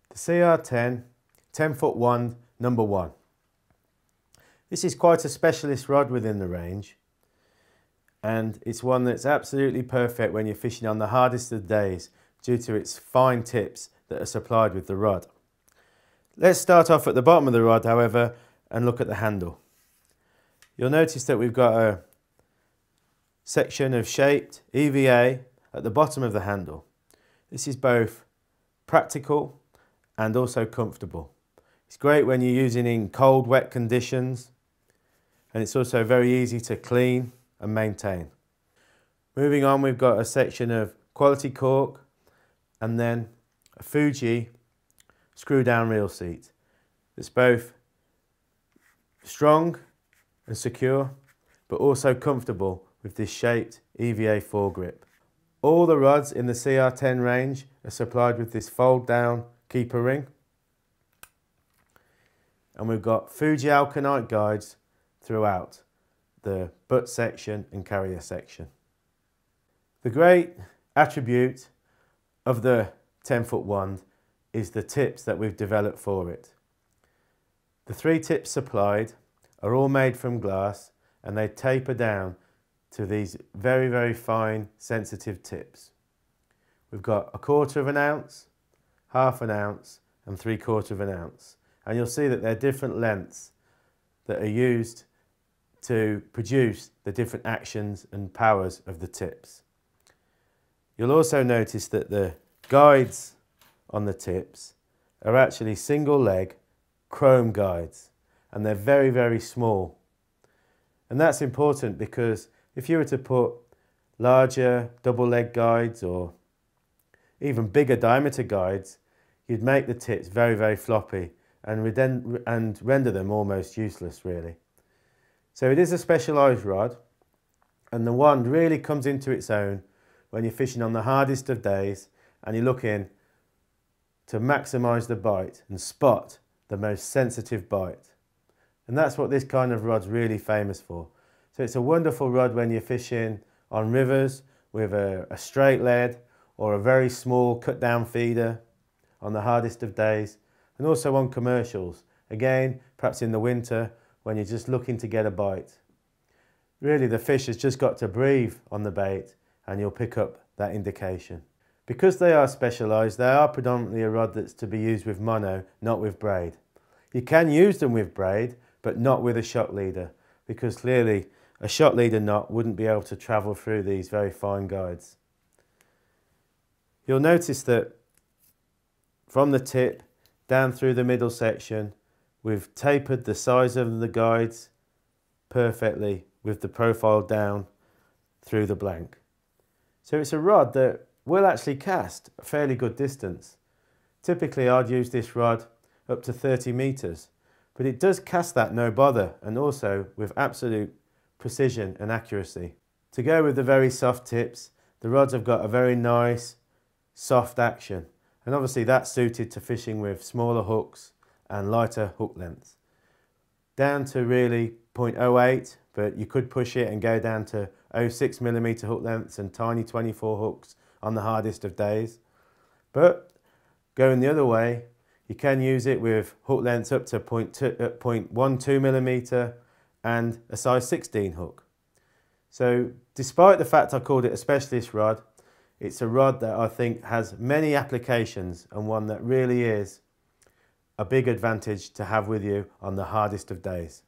The CR10 10-foot wand number 1. This is quite a specialist rod within the range, and it's one that's absolutely perfect when you're fishing on the hardest of days due to its fine tips that are supplied with the rod. Let's start off at the bottom of the rod, however, and look at the handle. You'll notice that we've got a section of shaped EVA at the bottom of the handle. This is both practical and also comfortable. It's great when you're using in cold, wet conditions, and it's also very easy to clean and maintain. Moving on, we've got a section of quality cork and then a Fuji screw down reel seat. It's both strong and secure, but also comfortable with this shaped EVA foregrip. All the rods in the CR10 range are supplied with this fold down keeper ring. And we've got Fuji alkanite guides throughout the butt section and carrier section. The great attribute of the 10-foot wand is the tips that we've developed for it. The 3 tips supplied are all made from glass, and they taper down to these very, very fine sensitive tips. We've got 1/4 ounce, 1/2 ounce and 3/4 ounce, and you'll see that they're different lengths that are used to produce the different actions and powers of the tips. You'll also notice that the guides on the tips are actually single leg chrome guides, and they're very, very small. And that's important because if you were to put larger double leg guides or even bigger diameter guides, you'd make the tips very, very floppy and render them almost useless, really. So it is a specialised rod, and the wand really comes into its own when you're fishing on the hardest of days and you're looking to maximise the bite and spot the most sensitive bite. And that's what this kind of rod's really famous for. So it's a wonderful rod when you're fishing on rivers with a straight lead or a very small cut down feeder on the hardest of days, and also on commercials, again perhaps in the winter when you're just looking to get a bite. Really, the fish has just got to breathe on the bait and you'll pick up that indication. Because they are specialised, they are predominantly a rod that's to be used with mono, not with braid. You can use them with braid, but not with a shock leader, because clearly a shock leader knot wouldn't be able to travel through these very fine guides. You'll notice that from the tip down through the middle section, we've tapered the size of the guides perfectly with the profile down through the blank. So it's a rod that will actually cast a fairly good distance. Typically I'd use this rod up to 30 metres, but it does cast that no bother, and also with absolute precision and accuracy. To go with the very soft tips, the rods have got a very nice soft action, and obviously that's suited to fishing with smaller hooks and lighter hook lengths. Down to really 0.08, but you could push it and go down to 0.6mm hook lengths and tiny 24 hooks on the hardest of days. But going the other way, you can use it with hook lengths up to 0.12mm and a size 16 hook. So despite the fact I called it a specialist rod, it's a rod that I think has many applications, and one that really is a big advantage to have with you on the hardest of days.